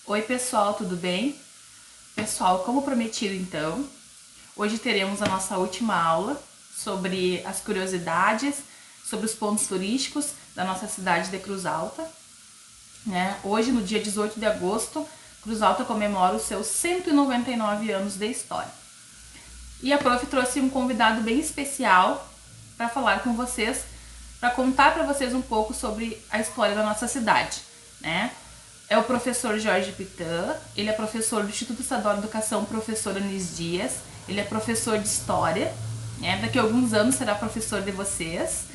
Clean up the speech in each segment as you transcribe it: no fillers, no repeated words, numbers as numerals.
Oi pessoal, tudo bem? Pessoal, como prometido então, hoje teremos a nossa última aula sobre as curiosidades, sobre os pontos turísticos da nossa cidade de Cruz Alta. Hoje, no dia 18 de agosto, Cruz Alta comemora os seus 199 anos de história. E a prof trouxe um convidado bem especial para falar com vocês, para contar para vocês um pouco sobre a história da nossa cidade, né? É o professor Jorge Pitã, ele é professor do Instituto Estadual de Educação, professor Anis Dias, ele é professor de História, né? Daqui a alguns anos será professor de vocês,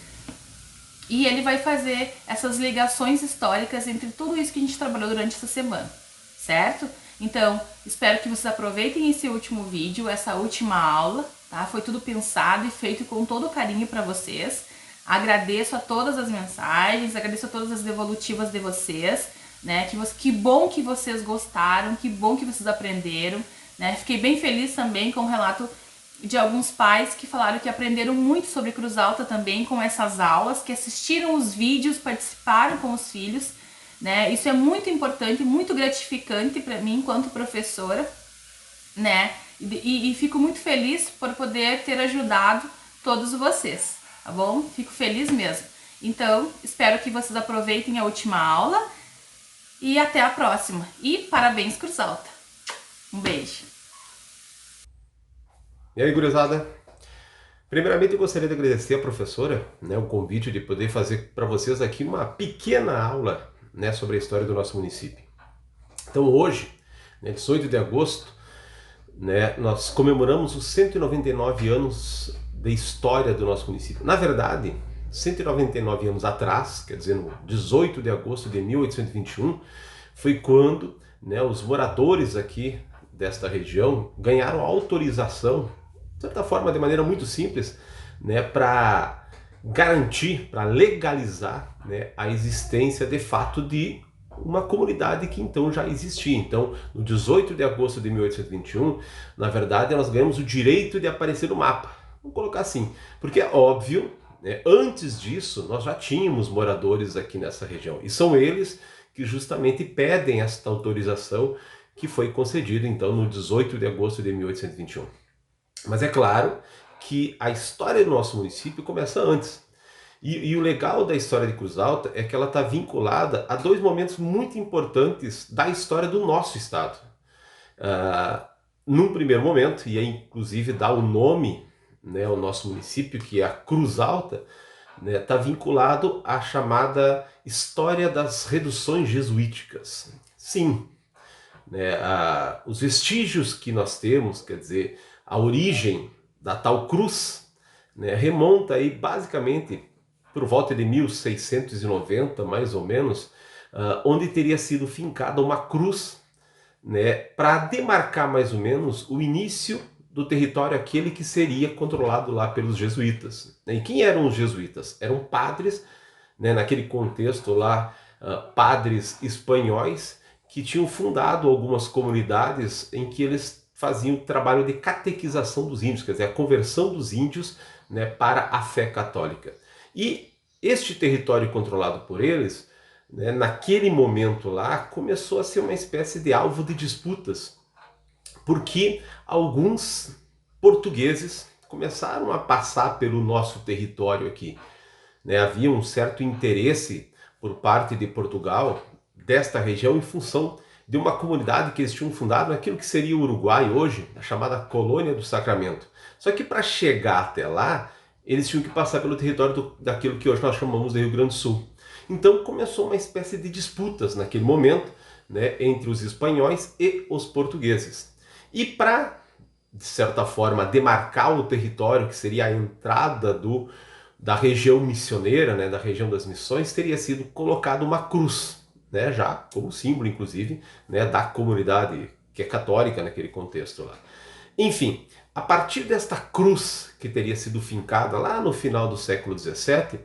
e ele vai fazer essas ligações históricas entre tudo isso que a gente trabalhou durante essa semana, certo? Então, espero que vocês aproveitem esse último vídeo, essa última aula, tá? Foi tudo pensado e feito com todo carinho para vocês. Agradeço a todas as mensagens, agradeço a todas as devolutivas de vocês, né? Que bom que vocês gostaram, que bom que vocês aprenderam, né? Fiquei bem feliz também com o relato de alguns pais que falaram que aprenderam muito sobre Cruz Alta também com essas aulas, que assistiram os vídeos, participaram com os filhos, né? Isso é muito importante, muito gratificante para mim enquanto professora, né? E fico muito feliz por poder ter ajudado todos vocês, tá bom? Fico feliz mesmo. Então, espero que vocês aproveitem a última aula e até a próxima. E parabéns, Cruz Alta. Um beijo. E aí, gurizada? Primeiramente, eu gostaria de agradecer à professora, o convite de poder fazer para vocês aqui uma pequena aula, sobre a história do nosso município. Então, hoje, 18 de agosto, nós comemoramos os 199 anos de história do nosso município. Na verdade, 199 anos atrás, quer dizer, no 18 de agosto de 1821, foi quando os moradores aqui desta região ganharam autorização, de certa forma, de maneira muito simples, para garantir, para legalizar a existência de fato de uma comunidade que então já existia. Então, no 18 de agosto de 1821, na verdade, nós ganhamos o direito de aparecer no mapa. Vamos colocar assim, porque é óbvio, antes disso, nós já tínhamos moradores aqui nessa região. E são eles que justamente pedem esta autorização que foi concedida, então, no 18 de agosto de 1821. Mas é claro que a história do nosso município começa antes. E o legal da história de Cruz Alta é que ela está vinculada a dois momentos muito importantes da história do nosso estado. Num primeiro momento, e aí inclusive dá o nome ao nosso município, que é a Cruz Alta, está vinculado à chamada história das reduções jesuíticas. Sim, os vestígios que nós temos, quer dizer, a origem da tal cruz, remonta aí basicamente por volta de 1690, mais ou menos, onde teria sido fincada uma cruz, para demarcar mais ou menos o início do território aquele que seria controlado lá pelos jesuítas. E quem eram os jesuítas? Eram padres, naquele contexto lá, padres espanhóis que tinham fundado algumas comunidades em que eles faziam o trabalho de catequização dos índios, quer dizer, a conversão dos índios para a fé católica. E este território controlado por eles, naquele momento lá, começou a ser uma espécie de alvo de disputas, porque alguns portugueses começaram a passar pelo nosso território aqui. Havia um certo interesse por parte de Portugal, desta região, em função de uma comunidade que eles tinham fundado naquilo que seria o Uruguai hoje, a chamada Colônia do Sacramento. Só que para chegar até lá, eles tinham que passar pelo território daquilo que hoje nós chamamos de Rio Grande do Sul. Então começou uma espécie de disputas naquele momento, entre os espanhóis e os portugueses. E para, de certa forma, demarcar o território, que seria a entrada da região missioneira, da região das missões, teria sido colocada uma cruz, já como símbolo, inclusive, da comunidade que é católica naquele contexto lá. Enfim, a partir desta cruz que teria sido fincada lá no final do século XVII,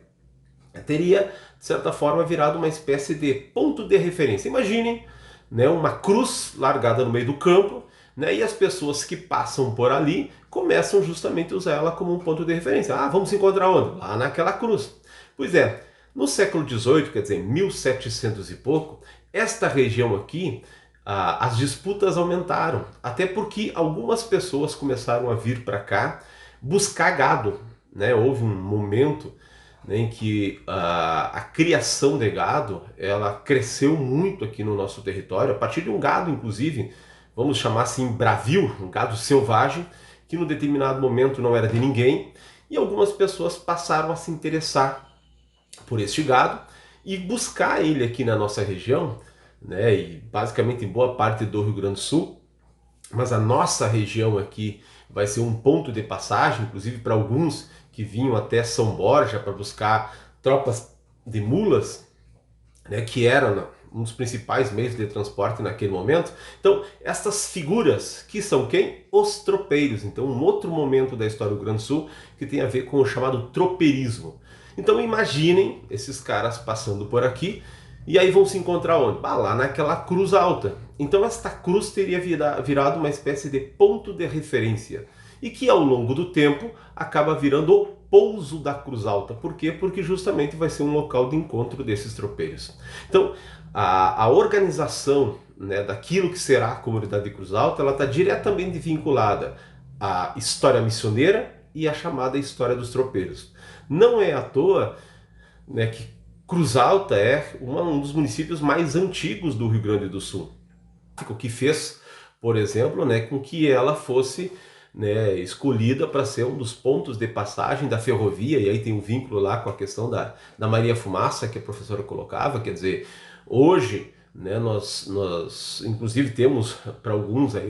teria, de certa forma, virado uma espécie de ponto de referência. Imaginem uma cruz largada no meio do campo, e as pessoas que passam por ali começam justamente a usar ela como um ponto de referência. Ah, vamos se encontrar onde? Lá naquela cruz. Pois é, no século XVIII, quer dizer, 1700 e pouco, esta região aqui as disputas aumentaram, até porque algumas pessoas começaram a vir para cá buscar gado, né? Houve um momento, né, em que a criação de gado ela cresceu muito aqui no nosso território, a partir de um gado, inclusive, vamos chamar assim, bravio, um gado selvagem, que no determinado momento não era de ninguém, e algumas pessoas passaram a se interessar por este gado e buscar ele aqui na nossa região, né, e basicamente em boa parte do Rio Grande do Sul, mas a nossa região aqui vai ser um ponto de passagem, inclusive para alguns que vinham até São Borja para buscar tropas de mulas, né, que eram um dos principais meios de transporte naquele momento. Então, essas figuras que são quem? Os tropeiros. Então, um outro momento da história do Rio Grande do Sul que tem a ver com o chamado tropeirismo. Então, imaginem esses caras passando por aqui e aí vão se encontrar onde? Lá naquela cruz alta. Então, esta cruz teria virado uma espécie de ponto de referência e que ao longo do tempo acaba virando o pouso da Cruz Alta. Por quê? Porque justamente vai ser um local de encontro desses tropeiros. Então, a organização, né, daquilo que será a comunidade de Cruz Alta, ela está diretamente vinculada à história missioneira e à chamada história dos tropeiros. Não é à toa, né, que Cruz Alta é um dos municípios mais antigos do Rio Grande do Sul, o que fez, por exemplo, né, com que ela fosse, né, escolhida para ser um dos pontos de passagem da ferrovia, e aí tem um vínculo lá com a questão da Maria Fumaça que a professora colocava, quer dizer, hoje, né, nós inclusive temos para alguns aí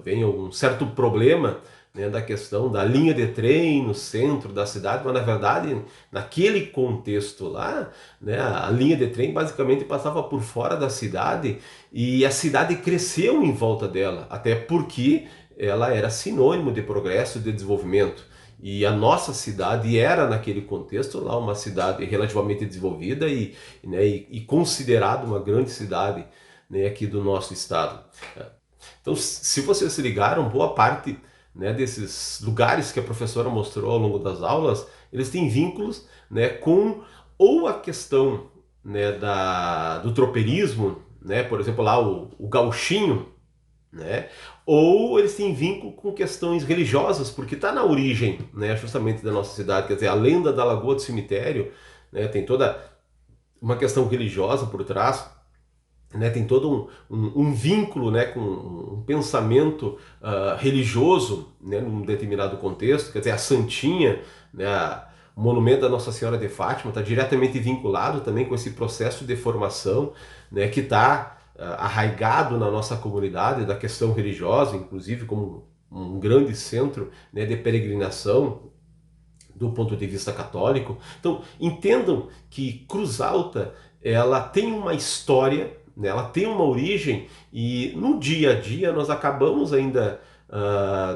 vem um certo problema, né, da questão da linha de trem no centro da cidade, mas na verdade, naquele contexto lá, né, a linha de trem basicamente passava por fora da cidade e a cidade cresceu em volta dela, até porque ela era sinônimo de progresso e de desenvolvimento. E a nossa cidade era, naquele contexto, lá uma cidade relativamente desenvolvida né, e considerada uma grande cidade, né, aqui do nosso estado. Então, se vocês se ligaram, boa parte, né, desses lugares que a professora mostrou ao longo das aulas, eles têm vínculos, né, com ou a questão, né, do tropeirismo, né, por exemplo, lá o gauchinho, né? Ou eles têm vínculo com questões religiosas, porque está na origem, né, justamente da nossa cidade, quer dizer, a lenda da Lagoa do Cemitério, né, tem toda uma questão religiosa por trás, né, tem todo um vínculo, né, com um pensamento religioso, né, num determinado contexto, quer dizer, a Santinha, né, o monumento da Nossa Senhora de Fátima está diretamente vinculado também com esse processo de formação, né, que está arraigado na nossa comunidade, da questão religiosa, inclusive como um grande centro, né, de peregrinação do ponto de vista católico. Então, entendam que Cruz Alta ela tem uma história, né, ela tem uma origem e no dia a dia nós acabamos ainda,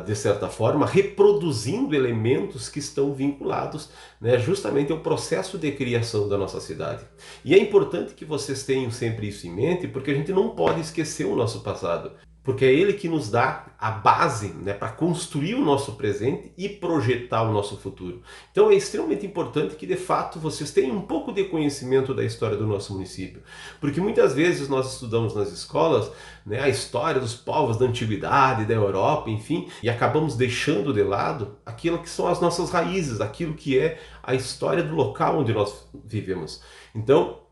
de certa forma, reproduzindo elementos que estão vinculados, né, justamente ao processo de criação da nossa cidade. E é importante que vocês tenham sempre isso em mente, porque a gente não pode esquecer o nosso passado, porque é ele que nos dá a base, né, para construir o nosso presente e projetar o nosso futuro. Então é extremamente importante que de fato vocês tenham um pouco de conhecimento da história do nosso município, porque muitas vezes nós estudamos nas escolas, né, a história dos povos da antiguidade, da Europa, enfim, e acabamos deixando de lado aquilo que são as nossas raízes, aquilo que é a história do local onde nós vivemos. Então,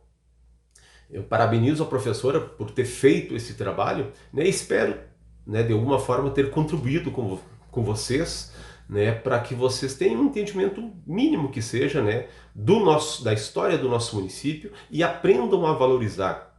eu parabenizo a professora por ter feito esse trabalho, né? Espero, né, de alguma forma ter contribuído com vocês, né, para que vocês tenham um entendimento mínimo que seja, né, da história do nosso município e aprendam a valorizar